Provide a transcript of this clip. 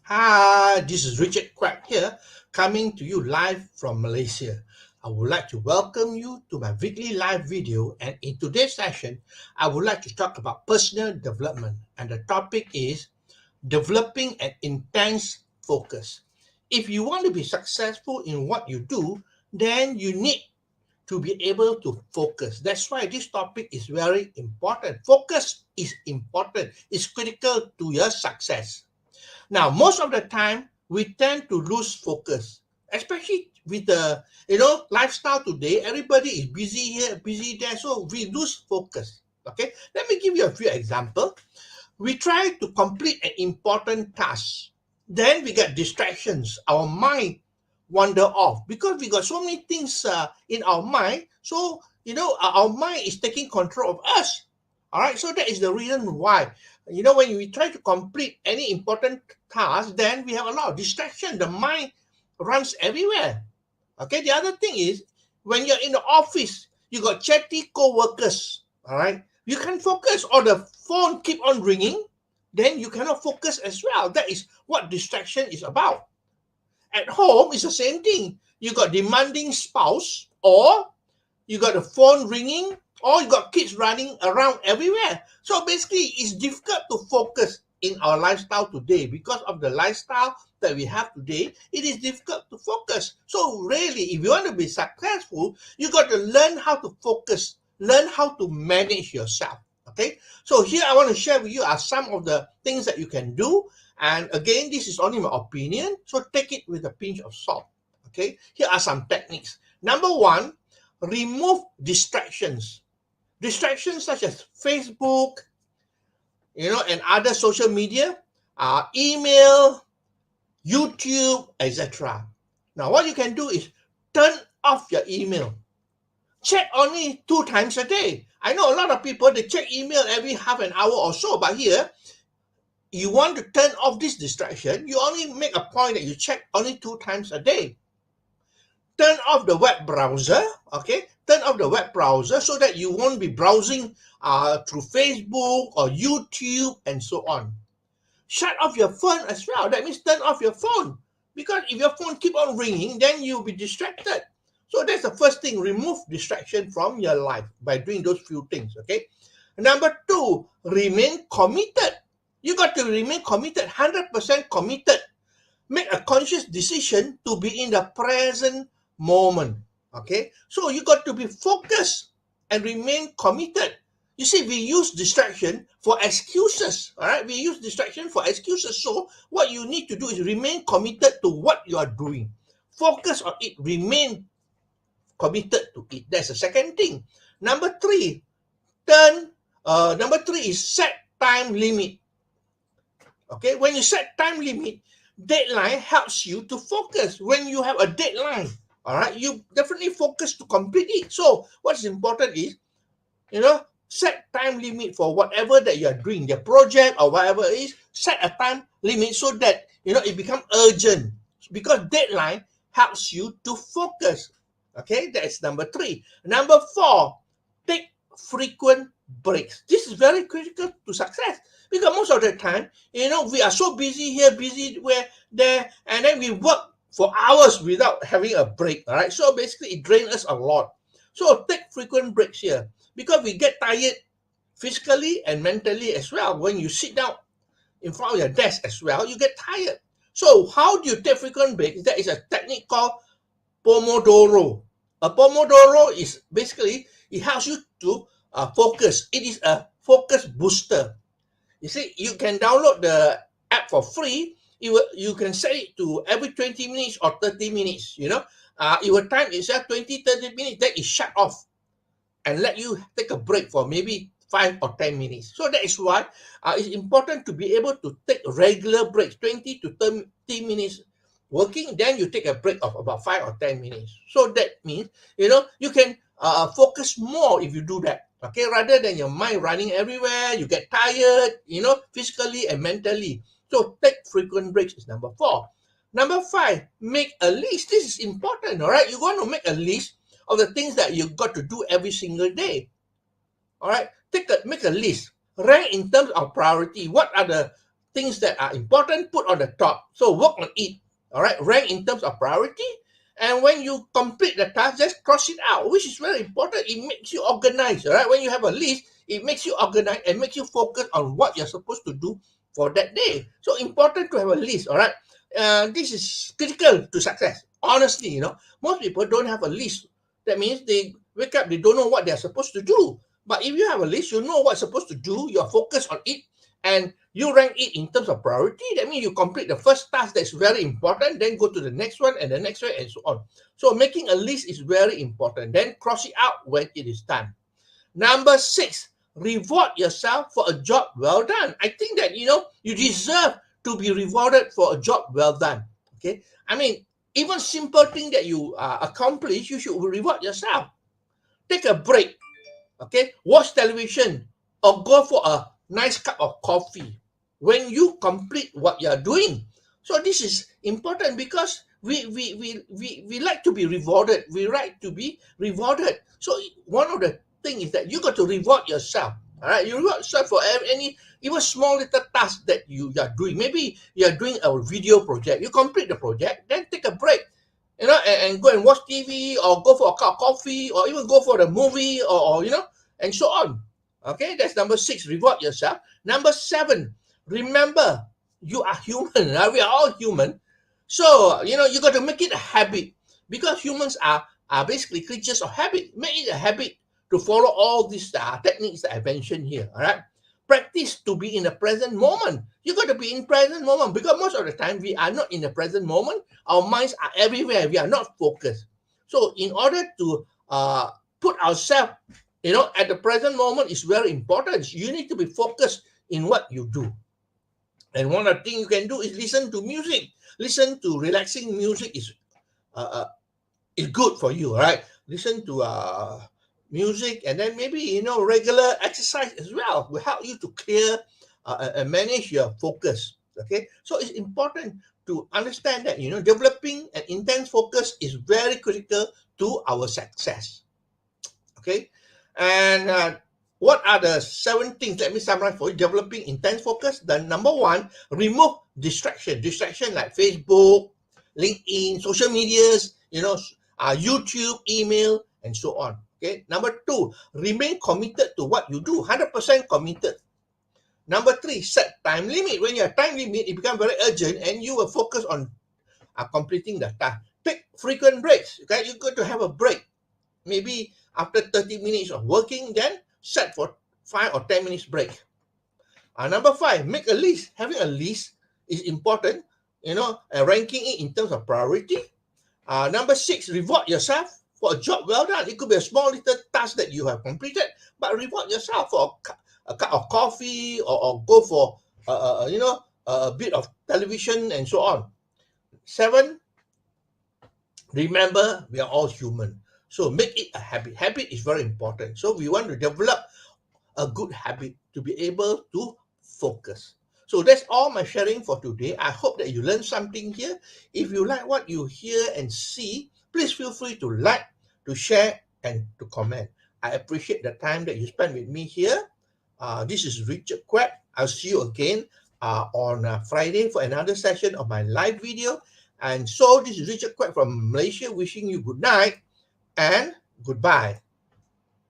Hi, this is Richard Quack here, coming to you live from Malaysia. I would like to welcome you to my weekly live video, and in today's session, I would like to talk about personal development, and the topic is developing an intense focus. If you want to be successful in what you do, then you need to be able to focus. That's why this topic is very important. Focus is important, it's critical to your success. Now, most of the time, we tend to lose focus, especially with the lifestyle today. Everybody is busy here, busy there, so we lose focus. Okay, let me give you a few examples. We try to complete an important task, then we get distractions. Our mind wander off because we got so many things in our mind. So our mind is taking control of us. All right, so that is the reason why when we try to complete any important task, then we have a lot of distraction. The mind runs everywhere. Okay, the other thing is when you're in the office, you got chatty co-workers. All right, you can focus, or the phone keep on ringing, then you cannot focus as well. That is what distraction is about. At home, it's the same thing. You got demanding spouse, or you got the phone ringing, or you got kids running around everywhere. So basically, it's difficult to focus in our lifestyle today because of the lifestyle that we have today. It is difficult to focus. So really, if you want to be successful, you got to learn how to focus, learn how to manage yourself. Okay, so here I want to share with you are some of the things that you can do. And again, this is only my opinion, so take it with a pinch of salt. Okay, here are some techniques. Number one, remove distractions. Distractions such as Facebook, and other social media, email, YouTube, etc. Now, what you can do is turn off your email. Check only 2 times a day. I know a lot of people, they check email every half an hour or so, but here, you want to turn off this distraction, you only make a point that you check only 2 times a day. Turn off the web browser. Okay, turn off the web browser so that you won't be browsing through Facebook or YouTube and so on. Shut off your phone as well. That means turn off your phone, because if your phone keep on ringing, then you'll be distracted. So that's the first thing. Remove distraction from your life by doing those few things. Okay, number two, remain committed. You got to remain committed, 100% committed. Make a conscious decision to be in the present moment. Okay, so you got to be focused and remain committed. You see, we use distraction for excuses. All right, we use distraction for excuses. So what you need to do is remain committed to what you are doing. Focus on it. Remain committed to it. That's the second thing. Number three, number three is set time limit. Okay, when you set time limit, deadline helps you to focus. When you have a deadline, all right, you definitely focus to complete it. So what's important is, set time limit for whatever that you are doing, the project or whatever it is. Set a time limit so that it becomes urgent, because deadline helps you to focus. Okay, that's number three. Number four, take frequent breaks. This is very critical to success, because most of the time, we are so busy here, busy where there, and then we work for hours without having a break. All right, so basically it drains us a lot. So take frequent breaks here, because we get tired physically and mentally as well. When you sit down in front of your desk as well, you get tired. So how do you take frequent breaks? There is a technique called Pomodoro. A Pomodoro is basically, it helps you to focus. It is a focus booster. You see, you can download the app for free. You can set it to every 20 minutes or 30 minutes. It will time itself 20, 30 minutes. Then it shut off and let you take a break for maybe 5 or 10 minutes. So that is why it's important to be able to take regular breaks, 20 to 30 minutes working, then you take a break of about 5 or 10 minutes. So that means, you can focus more if you do that. Okay, rather than your mind running everywhere, you get tired, physically and mentally. So take frequent breaks is number four. Number five, make a list. This is important, all right? You want to make a list of the things that you got to do every single day. All right, make a list. Rank in terms of priority. What are the things that are important, put on the top. So work on it. All right, rank in terms of priority. And when you complete the task, just cross it out, which is very important. It makes you organized. All right, when you have a list, it makes you organized and makes you focus on what you're supposed to do for that day. So important to have a list. All right, this is critical to success. Honestly, most people don't have a list. That means they wake up, they don't know what they're supposed to do. But if you have a list, you know what's supposed to do. You're focused on it, and you rank it in terms of priority. That means you complete the first task that's very important, then go to the next one and the next one and so on. So making a list is very important. Then cross it out when it is done. Number 6, reward yourself for a job well done. I think that, you deserve to be rewarded for a job well done. Okay. I mean, even simple thing that you accomplish, you should reward yourself. Take a break. Okay. Watch television or go for a nice cup of coffee when you complete what you're doing. So this is important because we like to be rewarded. We like to be rewarded. So one of the things is that you got to reward yourself. All right, you reward yourself for any even small little task that you are doing. Maybe you are doing a video project. You complete the project, then take a break. And go and watch TV or go for a cup of coffee or even go for the movie or and so on. Okay, that's number 6. Reward yourself. Number 7, remember you are human. We are all human. So, you got to make it a habit because humans are basically creatures of habit. Make it a habit to follow all these techniques that I mentioned here. All right. Practice to be in the present moment. You got to be in present moment because most of the time we are not in the present moment. Our minds are everywhere. We are not focused. So in order to put ourselves at the present moment is very important. You need to be focused in what you do. And one of the things you can do is listen to music. Listen to relaxing music is good for you, right? Listen to music, and then maybe regular exercise as well will help you to clear and manage your focus. Okay, so it's important to understand that developing an intense focus is very critical to our success. Okay. And what are the 7 things? Let me summarize for you. Developing intense focus. The number 1, remove distraction. Distraction like Facebook, LinkedIn, social medias, YouTube, email, and so on. Okay. Number 2, remain committed to what you do. 100% committed. Number 3, set time limit. When you have time limit, it becomes very urgent, and you will focus on completing the task. Take frequent breaks. Okay, you got to have a break. Maybe after 30 minutes of working, then set for 5 or 10 minutes break. Number 5, make a list. Having a list is important, ranking it in terms of priority. Number 6, reward yourself for a job well done. It could be a small little task that you have completed, but reward yourself for a cup of coffee or go for, a bit of television and so on. 7, remember we are all human. So make it a habit. Habit is very important. So we want to develop a good habit to be able to focus. So that's all my sharing for today. I hope that you learned something here. If you like what you hear and see, please feel free to like, to share, and to comment. I appreciate the time that you spend with me here. This is Richard Quek. I'll see you again on Friday for another session of my live video. And so this is Richard Quek from Malaysia wishing you good night and goodbye.